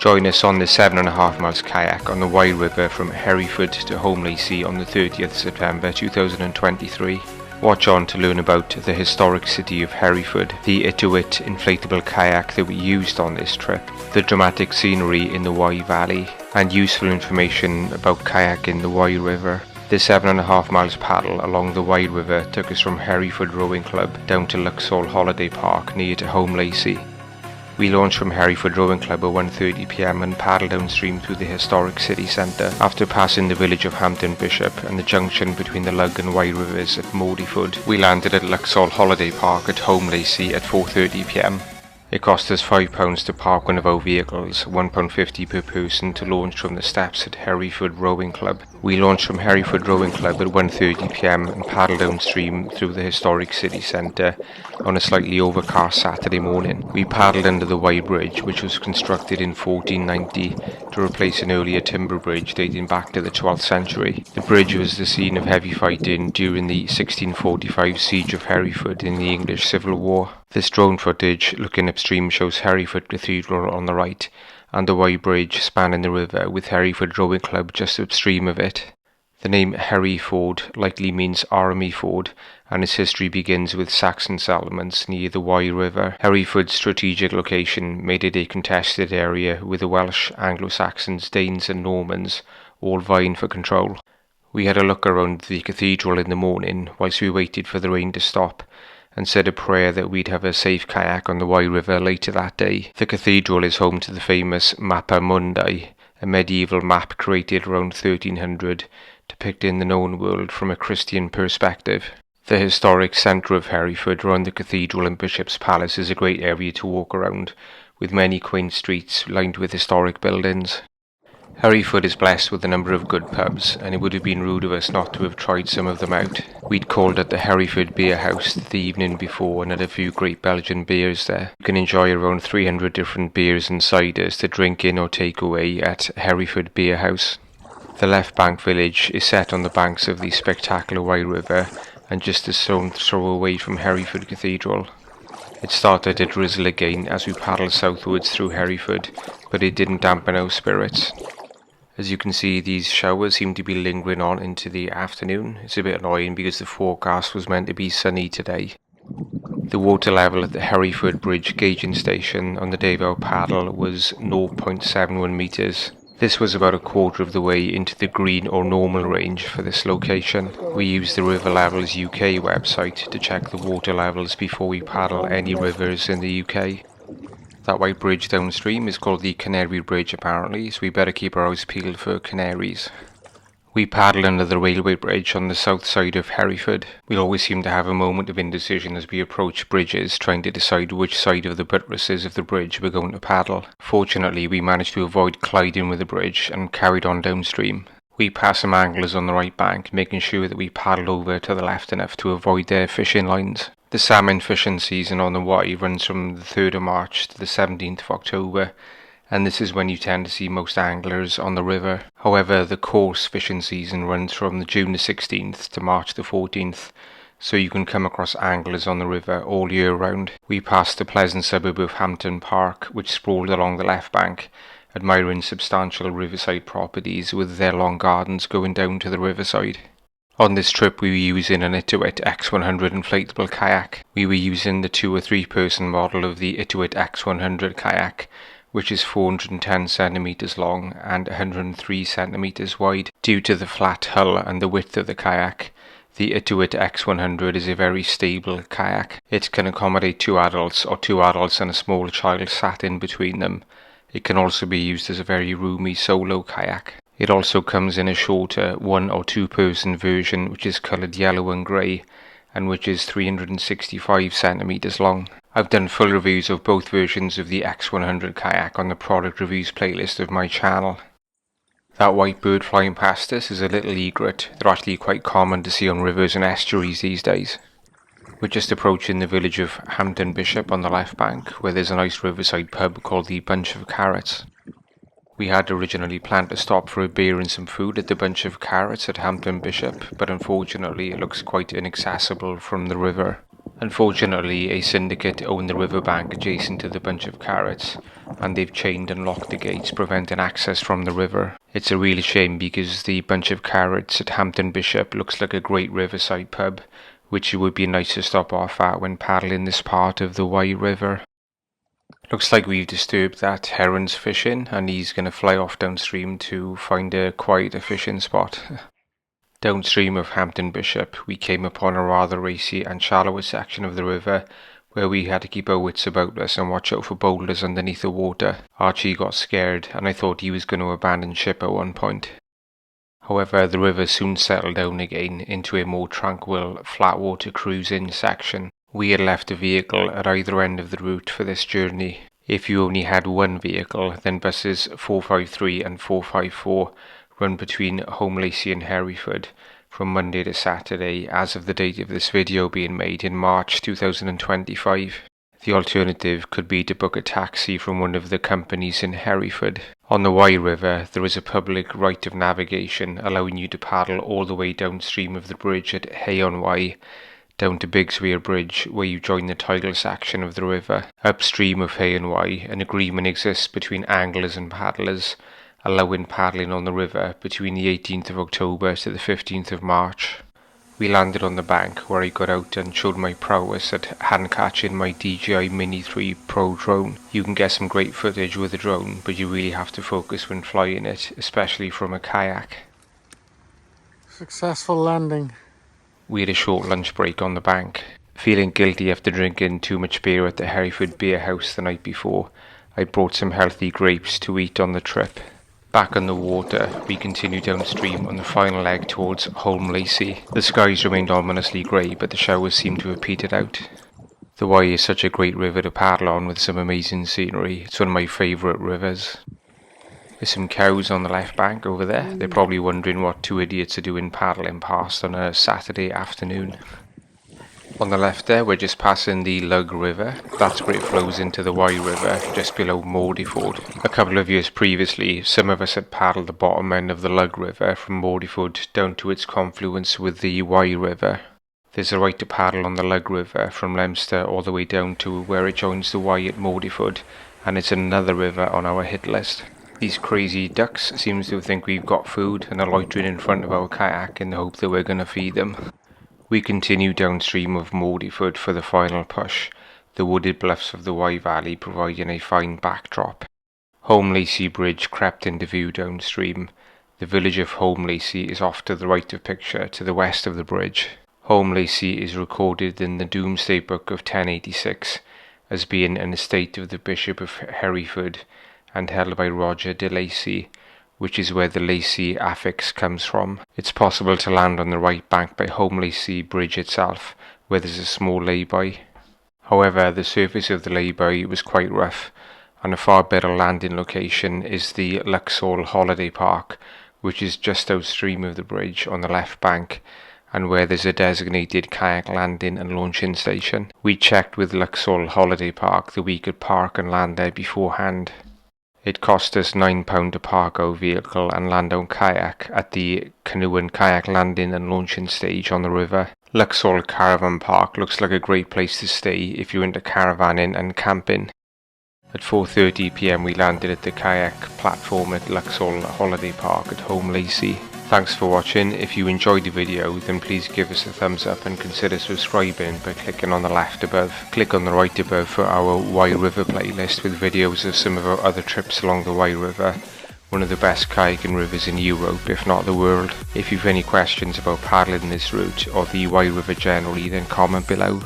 Join us on the 7.5 miles kayak on the Wye River from Hereford to Holme Lacy on the 30th September 2023. Watch on to learn about the historic city of Hereford, the Itiwit inflatable kayak that we used on this trip, the dramatic scenery in the Wye Valley, and useful information about kayaking the Wye River. The 7.5 miles paddle along the Wye River took us from Hereford Rowing Club down to Lucksall Holiday Park near to Holme Lacy. We launched from Hereford Rowing Club at 1:30 p.m. and paddled downstream through the historic city centre. After passing the village of Hampton Bishop and the junction between the Lug and Wye Rivers at Mordyford, we landed at Lucksall Holiday Park at Holme Lacy at 4:30 p.m. It cost us £5 to park one of our vehicles, £1.50 per person to launch from the steps at Hereford Rowing Club. We launched from Hereford Rowing Club at 1:30 p.m. and paddled downstream through the historic city centre on a slightly overcast Saturday morning. We paddled under the Wye Bridge, which was constructed in 1490 to replace an earlier timber bridge dating back to the 12th century. The bridge was the scene of heavy fighting during the 1645 siege of Hereford in the English Civil War. This drone footage looking upstream shows Hereford Cathedral on the right and the Wye Bridge spanning the river with Hereford Rowing Club just upstream of it. The name Hereford likely means army ford, and its history begins with Saxon settlements near the Wye River. Hereford's strategic location made it a contested area with the Welsh, Anglo-Saxons, Danes and Normans all vying for control. We had a look around the cathedral in the morning whilst we waited for the rain to stop, and said a prayer that we'd have a safe kayak on the Wye River later that day. The cathedral is home to the famous Mappa Mundi, a medieval map created around 1300, depicting the known world from a Christian perspective. The historic centre of Hereford around the cathedral and Bishop's Palace is a great area to walk around, with many quaint streets lined with historic buildings. Hereford is blessed with a number of good pubs, and it would have been rude of us not to have tried some of them out. We'd called at the Hereford Beer House the evening before and had a few great Belgian beers there. You can enjoy around 300 different beers and ciders to drink in or take away at Hereford Beer House. The Left Bank village is set on the banks of the spectacular Wye River and just a stone's throw away from Hereford Cathedral. It started to drizzle again as we paddled southwards through Hereford, but it didn't dampen our spirits. As you can see, these showers seem to be lingering on into the afternoon. It's a bit annoying because the forecast was meant to be sunny today. The water level at the Hereford Bridge gauging station on the day of our paddle was 0.71 metres. This was about a quarter of the way into the green or normal range for this location. We used the River Levels UK website to check the water levels before we paddle any rivers in the UK. That white bridge downstream is called the Canary Bridge apparently, so we better keep our eyes peeled for canaries. We paddled under the railway bridge on the south side of Hereford. We always seem to have a moment of indecision as we approach bridges, trying to decide which side of the buttresses of the bridge we're going to paddle. Fortunately, we managed to avoid colliding with the bridge and carried on downstream. We passed some anglers on the right bank, making sure that we paddled over to the left enough to avoid their fishing lines. The salmon fishing season on the Wye runs from the 3rd of March to the 17th of October, and this is when you tend to see most anglers on the river. However, the coarse fishing season runs from June the 16th to March the 14th, so you can come across anglers on the river all year round. We passed the pleasant suburb of Hampton Park, which sprawled along the left bank, admiring substantial riverside properties with their long gardens going down to the riverside. On this trip we were using an Itiwit X100 inflatable kayak. We were using the 2 or 3 person model of the Itiwit X100 kayak, which is 410 centimeters long and 103 centimeters wide. Due to the flat hull and the width of the kayak, the Itiwit X100 is a very stable kayak. It can accommodate 2 adults or 2 adults and a small child sat in between them. It can also be used as a very roomy solo kayak. It also comes in a shorter 1 or 2 person version which is coloured yellow and grey and which is 365 centimeters long. I've done full reviews of both versions of the X100 kayak on the product reviews playlist of my channel. That white bird flying past us is a little egret. They're actually quite common to see on rivers and estuaries these days. We're just approaching the village of Hampton Bishop on the left bank, where there's a nice riverside pub called the Bunch of Carrots. We had originally planned to stop for a beer and some food at the Bunch of Carrots at Hampton Bishop, but unfortunately it looks quite inaccessible from the river. Unfortunately, a syndicate owned the riverbank adjacent to the bunch of carrots, and they've chained and locked the gates, preventing access from the river. It's a real shame because the bunch of carrots at Hampton Bishop looks like a great riverside pub, which it would be nice to stop off at when paddling this part of the Wye River. Looks like we've disturbed that heron's fishing, and he's going to fly off downstream to find a quieter fishing spot. Downstream of Hampton Bishop, we came upon a rather racy and shallower section of the river where we had to keep our wits about us and watch out for boulders underneath the water. Archie got scared and I thought he was going to abandon ship at one point. However, the river soon settled down again into a more tranquil, flat water cruising section. We had left a vehicle at either end of the route for this journey. If you only had one vehicle, then buses 453 and 454 run between Holme Lacy and Hereford from Monday to Saturday as of the date of this video being made in March 2025. The alternative could be to book a taxi from one of the companies in Hereford. On the Wye River, there is a public right of navigation allowing you to paddle all the way downstream of the bridge at Hay-on-Wye down to Bigswear Bridge, where you join the tidal section of the river. Upstream of Hay-on-Wye, an agreement exists between anglers and paddlers, allowing paddling on the river between the 18th of October to the 15th of March. We landed on the bank where I got out and showed my prowess at hand catching my DJI Mini 3 Pro drone. You can get some great footage with a drone, but you really have to focus when flying it, especially from a kayak. Successful landing. We had a short lunch break on the bank. Feeling guilty after drinking too much beer at the Hereford beer house the night before, I brought some healthy grapes to eat on the trip. Back on the water, we continued downstream on the final leg towards Holme Lacy. The skies remained ominously grey, but the showers seemed to have petered out. The Wye is such a great river to paddle on with some amazing scenery. It's one of my favourite rivers. There's some cows on the left bank over there. They're probably wondering what two idiots are doing paddling past on a Saturday afternoon. On the left there, we're just passing the Lugg River. That's where it flows into the Wye River, just below Mordiford. A couple of years previously, some of us had paddled the bottom end of the Lugg River from Mordiford down to its confluence with the Wye River. There's a right to paddle on the Lugg River from Leominster all the way down to where it joins the Wye at Mordiford, and it's another river on our hit list. These crazy ducks seem to think we've got food and are loitering in front of our kayak in the hope that we're going to feed them. We continue downstream of Mordiford for the final push, the wooded bluffs of the Wye Valley providing a fine backdrop. Holme Lacy Bridge crept into view downstream. The village of Holme Lacy is off to the right of picture to the west of the bridge. Holme Lacy is recorded in the Domesday Book of 1086 as being an estate of the Bishop of Hereford and held by Roger de Lacy, which is where the Lacy affix comes from. It's possible to land on the right bank by Holme Lacy Bridge itself, where there's a small lay-by. However, the surface of the lay-by was quite rough, and a far better landing location is the Lucksall holiday park, which is just downstream of the bridge on the left bank, and where there's a designated kayak landing and launching station. We checked with Lucksall holiday park that we could park and land there beforehand. It cost us £9 to park our vehicle and land on kayak at the canoe and kayak landing and launching stage on the river. Lucksall Caravan Park looks like a great place to stay if you're into caravanning and camping. At 4:30 PM we landed at the kayak platform at Lucksall Holiday Park at Holme Lacy. Thanks for watching. If you enjoyed the video, then please give us a thumbs up and consider subscribing by clicking on the left above. Click on the right above for our Wye River playlist with videos of some of our other trips along the Wye River, one of the best kayaking rivers in Europe, if not the world. If you've any questions about paddling this route or the Wye River generally, then comment below.